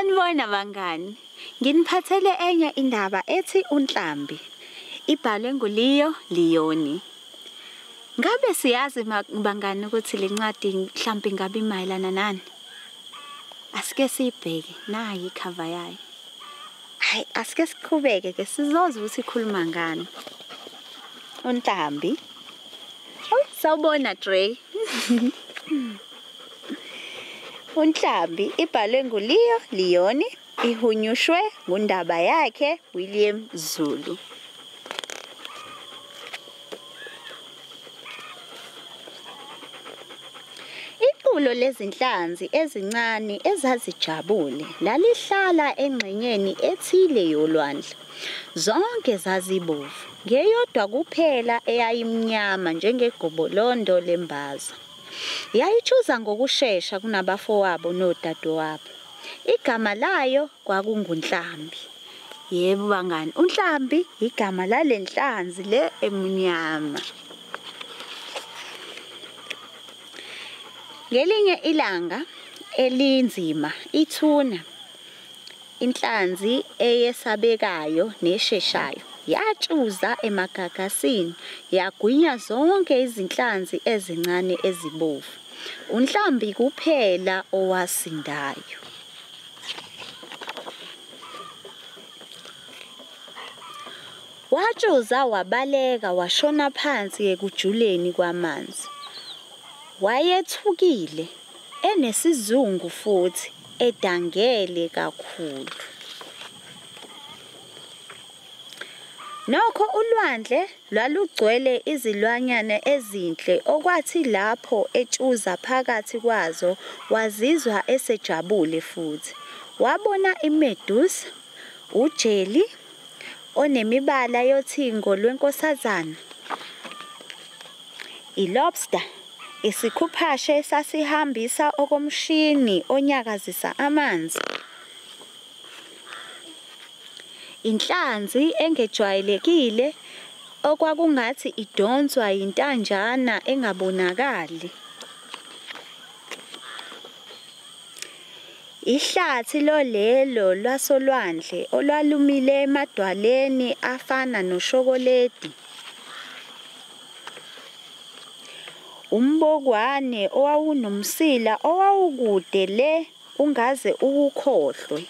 Sanibona bangani, nginiphathele enye indaba ethi uNhlambi, ibhalwe nguLiyoni. Ngabe siyazi bangani ukuthi le ncwadi mhlambe ngabe imayelana nani? Asike sibheke, nayi icover yayo. Hayi, asike siqhubeke ke sizozwa ukuthi ikhuluma ngani. uNhlambi. Sawubona Dre. uNhlambi ibhalwe nguLiyoni, ihunyushwe ngundaba yakhe William Zulu. Iqulo lezinhlanzi ezincane ezazijabule lalihlala engxenyeni ethile yolwandle. Zonke zazibovu, ngeyodwa kuphela eyayimnyama njengegobolondo lembaza. Yayichuza ngokusheshsha kunabafowabo nodadewabo. Igama layo kwakunguNhlambi. Yebo bangani, uNhlambi igama lalenhlanzi le emnyama. Ngelinye ilanga elinzima, ithuna, inhlanzi eyesabekayo nesheshayo, yatshuza emagagasini, yagwinya zonke izinhlanzi ezincane ezibovu. uNhlambi kuphela owasindayo. Watshuza wabaleka washona phansi ekujuleni kwamanzi. Wayethukile, enesizungu futhi edangele kakhulu. Nokho ulwandle lwalugcwele izilwanyana ezinhle okwathi lapho etshuza phakathi kwazo wazizwa esejabule futhi. Wabona imedusa, ujeli onemibala yothingo lwenkosazana, ilobster, isikhuphashe sasihambisa okomshini onyakazisa amanzi, inhlanzi engejwayelekile okwakungathi idonswa yintanjana engabonakali, ihlathi lolelo lwasolwandle olwalumile emadwaleni afana noshokoledi, umbokwane owawunomsila owawukude le ungaze ukukhohlwe,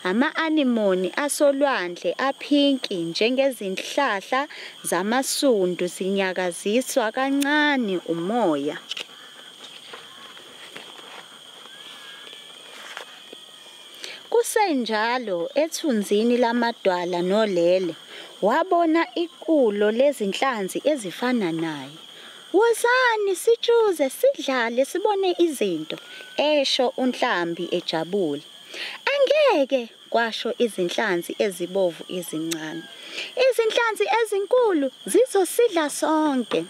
ama-anemoni asolwandle aphinki njengezinhlahla zamasundu zinyakaziswa kancane umoya. Kusenjalo ethunzini lamadwala nolele, wabona iqulo lezinhlanzi ezifana naye. Wozani sijuze sidlale sibone izinto, esho uNhlambi ejabule. Angeke, kwasho izinhlanzi ezibovu ezincane. Izinhlanzi ezinkulu zizosidla sonke.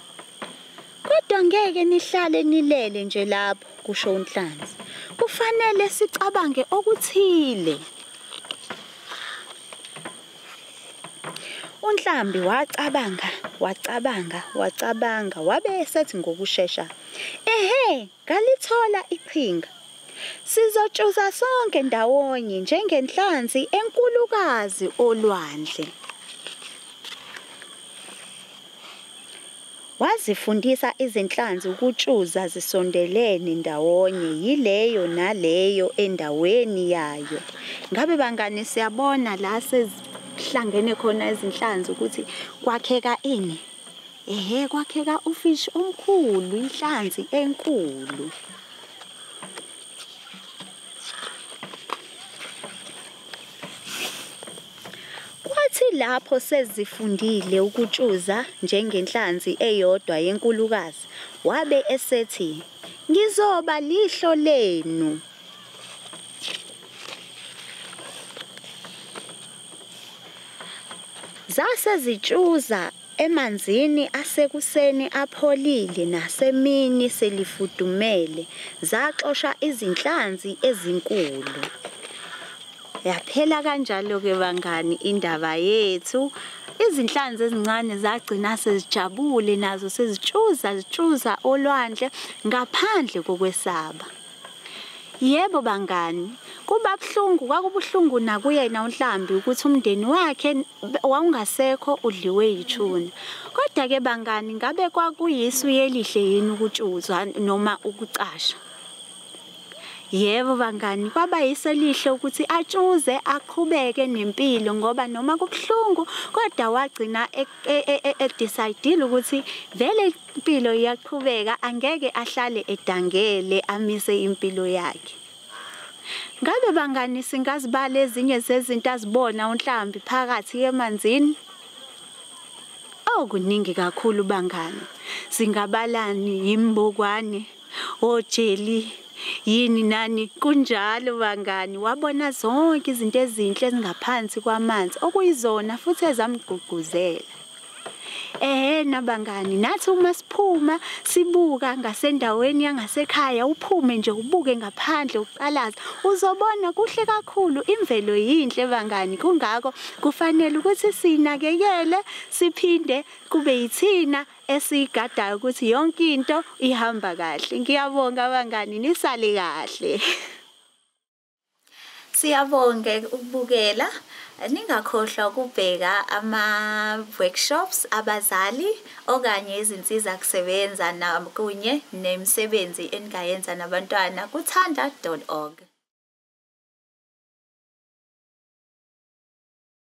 Kodwa ngeke nihlale nilele nje lapho, kusho uNhlanzi. Kufanele sicabange okuthile. uNhlambi wacabanga, wabe esethi ngokushesha, "Ehhe, ngalithola iqhinga. Sizotshuza sonke ndawonye njengenhlanzi enkulukazi olwandle." Wazifundisa izinhlanzi ukutshuza zisondelene ndawonye yileyo naleyo endaweni yayo. Ngabe bangani siyabona la sezihlangene khona izinhlanzi ukuthi kwakheka ini? Ehhe, kwakheka ufish omkhulu, inhlanzi enkulu. Kwathi lapho sezifundile ukutshuza njengenhlanzi eyodwa yenkulukazi, wabe esethi, "Ngizoba lihlo lenu." Zase zitshuza emanzini asekuseni apholile nasemini selifudumele, zaxosha izinhlanzi ezinkulu. Yaphela kanjalo ke bangani indaba yethu. Izinhlanzi ezincane zagcina sezijabule nazo sezitshuza olwandle ngaphandle kokwesaba. Yebo bangani, kwakubuhlungu nakuyena uNhlambi ukuthi umndeni wakhe wawungasekho udliwe yithuna. Kodwa ke bangani, ngabe kwakuyisu elihle yini ukutshuzwa noma ukucasha? Yebo bangani, kwaba yisu elihle ukuthi atshuze aqhubeke nempilo ngoba noma kubuhlungu kodwa wagcina decide ukuthi vele impilo iyaqhubeka, angeke ahlale edangele amise impilo yakhe. Ngabe bangani singazibala ezinye zezinto azibona uNhlambi phakathi emanzini? Kuningi kakhulu bangani. Singabalani imbokwane, ojeli, yini nani kunjalo bangani. Wabona zonke izinto ezinhle ezingaphansi kwamanzi okuyizona futhi ezamgqugquzela. Nabangani, nathi uma siphuma sibuka ngasendaweni yangasekhaya, uphume nje ubuke ngaphandle uqalaza, uzobona kuhle kakhulu, imvelo yinhle bangani. Kungako kufanele ukuthi sinakekele, siphinde kube yithina esiyigadayo ukuthi yonke into ihamba kahle. Ngiyabonga bangani, nisale kahle. Siyabonga ukubukela. Ningakhohlwa ukubheka ama-workshops abazali okanye izinsiza kusebenza nakunye nemisebenzi engayenza nabantwana ku thanda.org.